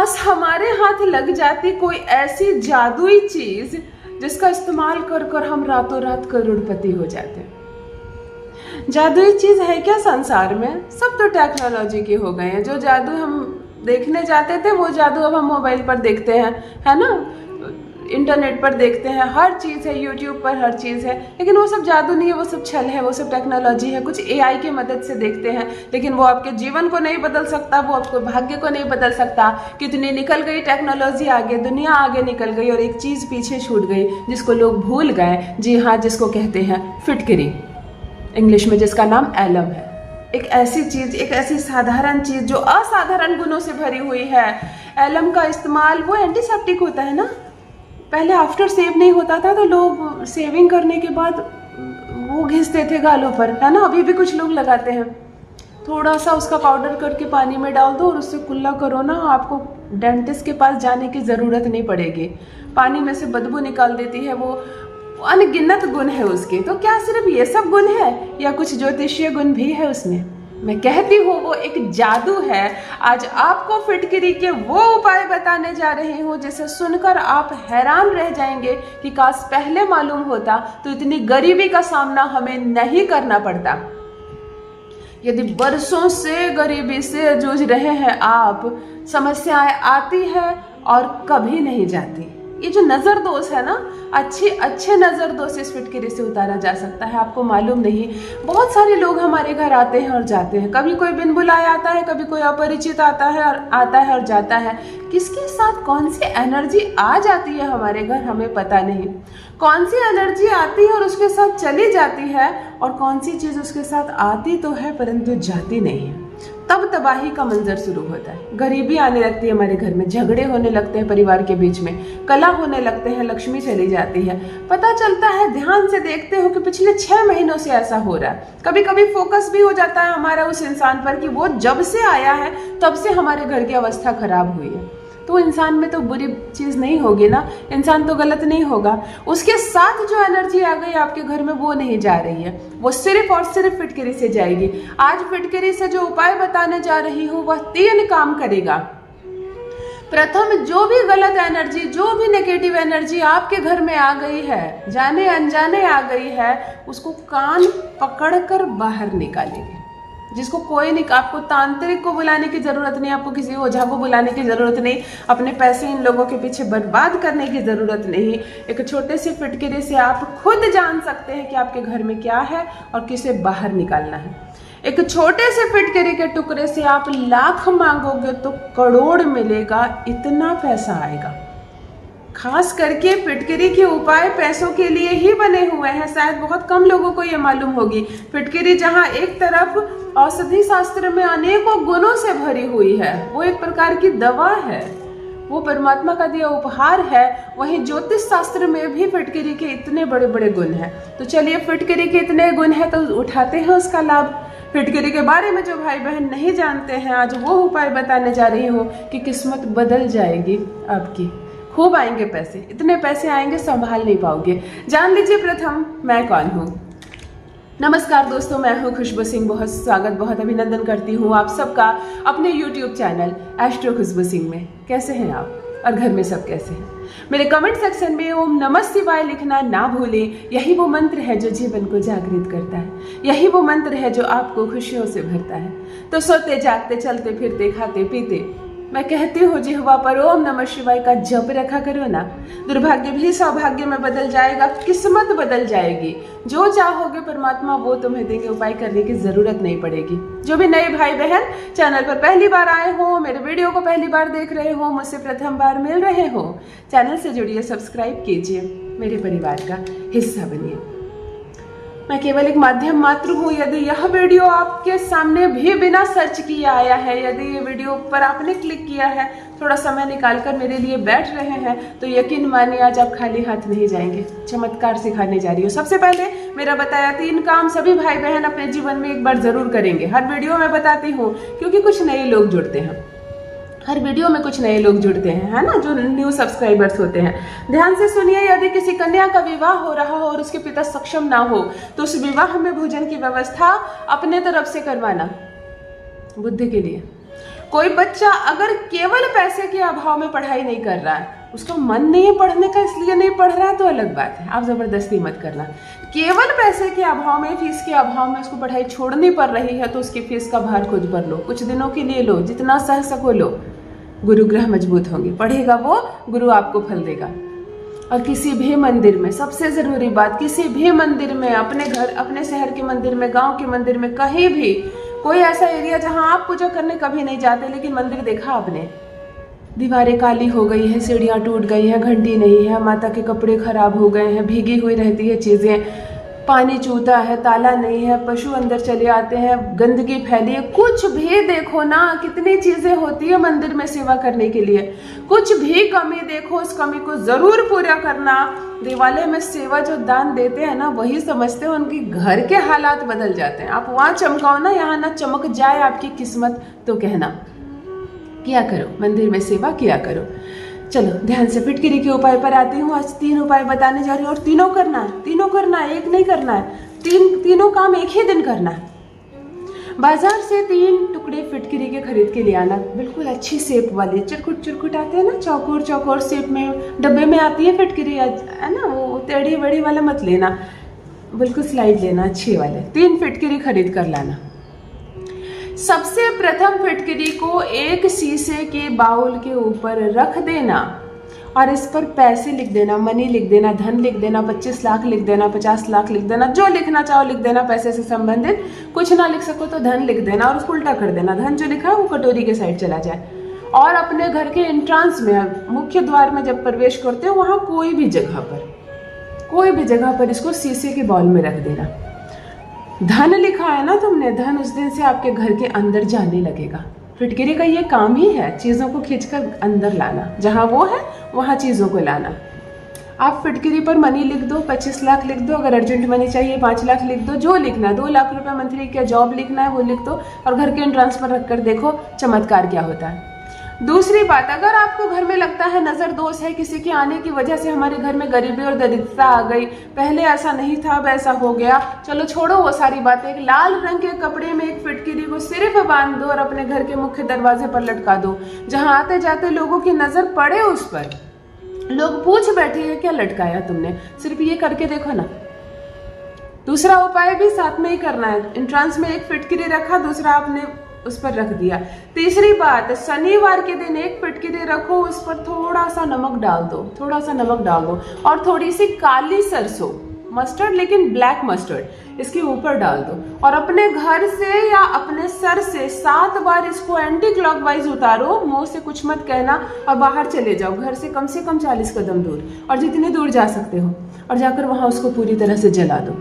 काश हमारे हाथ लग जाती कोई ऐसी जादुई चीज जिसका इस्तेमाल कर कर हम रातों रात करोड़पति हो जाते। जादुई चीज है क्या संसार में? सब तो टेक्नोलॉजी के हो गए हैं। जो जादू हम देखने जाते थे वो जादू अब हम मोबाइल पर देखते हैं, है ना, इंटरनेट पर देखते हैं, हर चीज़ है, यूट्यूब पर हर चीज़ है। लेकिन वो सब जादू नहीं है, वो सब छल है, वो सब टेक्नोलॉजी है। कुछ एआई की मदद से देखते हैं, लेकिन वो आपके जीवन को नहीं बदल सकता, वो आपके भाग्य को नहीं बदल सकता। कितनी निकल गई टेक्नोलॉजी आगे, दुनिया आगे निकल गई और एक चीज़ पीछे छूट गई जिसको लोग भूल गए। जी हाँ, जिसको कहते हैं फिटकरी, इंग्लिश में जिसका नाम एलम है। एक ऐसी चीज़, एक ऐसी साधारण चीज़ जो असाधारण गुणों से भरी हुई है। एलम का इस्तेमाल, वो एंटीसेप्टिक होता है ना। पहले आफ्टर सेव नहीं होता था तो लोग सेविंग करने के बाद वो घिसते थे गालों पर, है ना। अभी भी कुछ लोग लगाते हैं। थोड़ा सा उसका पाउडर करके पानी में डाल दो और उससे कुल्ला करो ना, आपको डेंटिस्ट के पास जाने की ज़रूरत नहीं पड़ेगी। पानी में से बदबू निकाल देती है वो। अनगिनत गुण है उसके। तो क्या सिर्फ ये सब गुण है या कुछ ज्योतिषीय गुण भी है उसमें? मैं कहती हूँ वो एक जादू है। आज आपको फिटकरी के वो उपाय बताने जा रही हूँ जिसे सुनकर आप हैरान रह जाएंगे कि काश पहले मालूम होता तो इतनी गरीबी का सामना हमें नहीं करना पड़ता। यदि बरसों से गरीबी से जूझ रहे हैं आप, समस्याएं आती है और कभी नहीं जाती। ये जो नजर दोष है ना, अच्छे नजर दोष इस फिटकरी से उतारा जा सकता है। आपको मालूम नहीं, बहुत सारे लोग हमारे घर आते हैं और जाते हैं। कभी कोई बिन बुलाए आता है, कभी कोई अपरिचित आता है और जाता है। किसके साथ कौन सी एनर्जी आ जाती है हमारे घर हमें पता नहीं। कौन सी एनर्जी आती है और उसके साथ चली जाती है, और कौन सी चीज उसके साथ आती तो है परंतु जाती नहीं है। तब तबाही का मंजर शुरू होता है। गरीबी आने लगती है हमारे घर में, झगड़े होने लगते हैं परिवार के बीच में, कलह होने लगते हैं, लक्ष्मी चली जाती है। पता चलता है, ध्यान से देखते हो कि पिछले 6 महीनों से ऐसा हो रहा है। कभी कभी फोकस भी हो जाता है हमारा उस इंसान पर कि वो जब से आया है तब से हमारे घर की अवस्था खराब हुई है। तो इंसान में तो बुरी चीज नहीं होगी ना, इंसान तो गलत नहीं होगा। उसके साथ जो एनर्जी आ गई आपके घर में वो नहीं जा रही है, वो सिर्फ और सिर्फ फिटकरी से जाएगी। आज फिटकरी से जो उपाय बताने जा रही हूँ वह 3 काम करेगा। प्रथम, जो भी गलत एनर्जी, जो भी नेगेटिव एनर्जी आपके घर में आ गई है, जाने अनजाने आ गई है, उसको कान पकड़कर बाहर निकालेंगे। जिसको कोई नहीं, आपको तांत्रिक को बुलाने की जरूरत नहीं, आपको किसी ओझा को बुलाने की जरूरत नहीं, अपने पैसे इन लोगों के पीछे बर्बाद करने की जरूरत नहीं। एक छोटे से फिटकरी से आप खुद जान सकते हैं कि आपके घर में क्या है और किसे बाहर निकालना है। एक छोटे से फिटकरी के टुकड़े से आप लाख मांगोगे तो करोड़ मिलेगा, इतना पैसा आएगा। खास करके फिटकरी के उपाय पैसों के लिए ही बने हुए हैं। शायद बहुत कम लोगों को ये मालूम होगी। फिटकरी जहाँ एक तरफ औषधि शास्त्र में अनेकों गुणों से भरी हुई है, वो एक प्रकार की दवा है, वो परमात्मा का दिया उपहार है, वहीं ज्योतिष शास्त्र में भी फिटकरी के इतने बड़े बड़े गुण हैं। तो चलिए, फिटकरी के इतने गुण हैं तो उठाते हैं उसका लाभ। फिटकरी के बारे में जो भाई बहन नहीं जानते हैं, आज वो उपाय बताने जा रही हूँ कि किस्मत बदल जाएगी आपकी। खूब आएंगे पैसे, इतने पैसे आएंगे संभाल नहीं पाओगे। जान लीजिए प्रथम मैं कौन हूँ। नमस्कार दोस्तों, मैं हूँ खुशबू सिंह। बहुत स्वागत, बहुत अभिनंदन करती हूँ आप सबका अपने YouTube चैनल एस्ट्रो खुशबू सिंह में। कैसे हैं आप और घर में सब कैसे हैं? मेरे कमेंट सेक्शन में ओम नमः शिवाय लिखना ना भूलें। यही वो मंत्र है जो जीवन को जागृत करता है, यही वो मंत्र है जो आपको खुशियों से भरता है। तो सोते जागते, चलते फिरते, खाते पीते मैं कहती हूँ जिह्वा पर ओम नमः शिवाय का जप रखा करो ना। दुर्भाग्य भी सौभाग्य में बदल जाएगा, किस्मत बदल जाएगी। जो चाहोगे परमात्मा वो तुम्हें देंगे, उपाय करने की जरूरत नहीं पड़ेगी। जो भी नए भाई बहन चैनल पर पहली बार आए हो, मेरे वीडियो को पहली बार देख रहे हो, मुझसे प्रथम बार मिल रहे हो, चैनल से जुड़िए, सब्सक्राइब कीजिए, मेरे परिवार का हिस्सा बनिए। मैं केवल एक माध्यम मात्र हूँ। यदि यह वीडियो आपके सामने भी बिना सर्च किए आया है, यदि ये वीडियो पर आपने क्लिक किया है, थोड़ा समय निकालकर मेरे लिए बैठ रहे हैं, तो यकीन मानिए आज आप खाली हाथ नहीं जाएंगे। चमत्कार सिखाने जा रही हूँ। सबसे पहले मेरा बताया 3 काम सभी भाई बहन अपने जीवन में एक बार जरूर करेंगे। हर वीडियो में बताती हूँ क्योंकि कुछ नए लोग जुड़ते हैं, हर वीडियो में कुछ नए लोग जुड़ते हैं, है ना, जो न्यू सब्सक्राइबर्स होते हैं। ध्यान से सुनिए। यदि किसी कन्या का विवाह हो रहा हो और उसके पिता सक्षम ना हो तो उस विवाह में भोजन की व्यवस्था अपने तरफ से करवाना, बुद्धि के लिए। कोई बच्चा अगर केवल पैसे के अभाव में पढ़ाई नहीं कर रहा है, उसका मन नहीं है पढ़ने का इसलिए नहीं पढ़ रहा है, तो अलग बात है, आप जबरदस्ती मत करना। केवल पैसे के अभाव में, फीस के अभाव में उसको पढ़ाई छोड़नी पड़ रही है, तो उसकी फीस का भार खुद भर लो, कुछ दिनों के लिए लो, जितना सह सको लो। गुरु ग्रह मजबूत होंगे, पढ़ेगा वो, गुरु आपको फल देगा। और किसी भी मंदिर में, सबसे जरूरी बात, किसी भी मंदिर में, अपने घर, अपने शहर के मंदिर में, गांव के मंदिर में, कहीं भी कोई ऐसा एरिया जहां आप पूजा करने कभी नहीं जाते, लेकिन मंदिर देखा आपने, दीवारें काली हो गई हैं, सीढ़ियाँ टूट गई हैं, घंटी नहीं है, माता के कपड़े खराब हो गए हैं, भीगी हुई रहती है चीज़ें, पानी चूता है, ताला नहीं है, पशु अंदर चले आते हैं, गंदगी फैली है, कुछ भी देखो ना, कितनी चीज़ें होती है मंदिर में सेवा करने के लिए, कुछ भी कमी देखो, उस कमी को ज़रूर पूरा करना। देवालय में सेवा जो दान देते हैं ना, वही समझते हैं उनके घर के हालात बदल जाते हैं। आप वहाँ चमकाओ ना, यहाँ ना चमक जाए आपकी किस्मत, तो कहना किया करो, मंदिर में सेवा किया करो। चलो ध्यान से फिटकिरी के उपाय पर आती हूँ। आज 3 उपाय बताने जा रही हूँ और तीनों करना है, तीनों करना है, एक नहीं करना है, तीनों काम एक ही दिन करना है। बाजार से 3 टुकड़े फिटकिरी के खरीद के ले आना, बिल्कुल अच्छी शेप वाली, चिरकुट चिरकुट आते हैं ना, चौकोर चौकोर शेप में डब्बे में आती है फिटकिरी, है ना, वो टेढ़ी बड़ी वाला मत लेना, बिल्कुल स्लाइड लेना, अच्छे वाले। 3 फिटकिरी खरीद कर लाना। सबसे प्रथम फिटकिरी को एक शीशे के बाउल के ऊपर रख देना और इस पर पैसे लिख देना, मनी लिख देना, धन लिख देना, 25 लाख लिख देना, 50 लाख लिख देना, जो लिखना चाहो लिख देना, पैसे से संबंधित। कुछ ना लिख सको तो धन लिख देना और उसको उल्टा कर देना, धन जो लिखा है वो कटोरी के साइड चला जाए। और अपने घर के एंट्रांस में, मुख्य द्वार में जब प्रवेश करते हो, वहाँ कोई भी जगह पर इसको शीशे के बाउल में रख देना। धन लिखा है ना तुमने, धन उस दिन से आपके घर के अंदर जाने लगेगा। फिटकिरी का ये काम ही है, चीज़ों को खींचकर अंदर लाना, जहाँ वो है वहाँ चीज़ों को लाना। आप फिटकिरी पर मनी लिख दो, 25 लाख लिख दो, अगर अर्जेंट मनी चाहिए 5 लाख लिख दो, जो लिखना है, 2 लाख रुपए मंथली का जॉब लिखना है वो लिख दो और घर के एंट्रांस पर रखकर देखो चमत्कार क्या होता है। दूसरी बात, अगर आपको घर में लगता है नजर दोष है, किसी के आने की वजह से हमारे घर में गरीबी और दरिद्रता आ गई, पहले ऐसा नहीं था अब ऐसा हो गया, चलो छोड़ो वो सारी बातें। एक लाल रंग के कपड़े में एक फिटकिरी को सिर्फ बांध दो और अपने घर के मुख्य दरवाजे पर लटका दो, जहां आते जाते लोगों की नजर पड़े उस पर, लोग पूछ बैठे हैं क्या लटकाया तुमने, सिर्फ ये करके देखो ना। दूसरा उपाय भी साथ में ही करना है, एंट्रांस में एक फिटकिरी रखा, दूसरा आपने उस पर रख दिया। तीसरी बात, शनिवार के दिन एक फिटकिरी रखो, उस पर थोड़ा सा नमक डाल दो और थोड़ी सी काली सरसों, मस्टर्ड लेकिन ब्लैक मस्टर्ड, इसके ऊपर डाल दो और अपने घर से या अपने सर से 7 बार इसको एंटी क्लॉकवाइज उतारो, मुंह से कुछ मत कहना और बाहर चले जाओ, घर से कम 40 कदम दूर, और जितनी दूर जा सकते हो, और जाकर वहां उसको पूरी तरह से जला दो,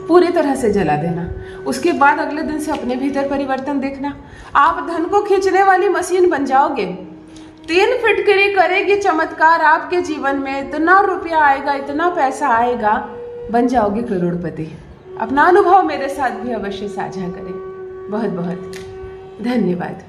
पूरी तरह से जला देना। उसके बाद अगले दिन से अपने भीतर परिवर्तन देखना, आप धन को खींचने वाली मशीन बन जाओगे। 3 फिटकिरी करेगी चमत्कार आपके जीवन में, इतना रुपया आएगा, इतना पैसा आएगा, बन जाओगे करोड़पति। अपना अनुभव मेरे साथ भी अवश्य साझा करें। बहुत बहुत धन्यवाद।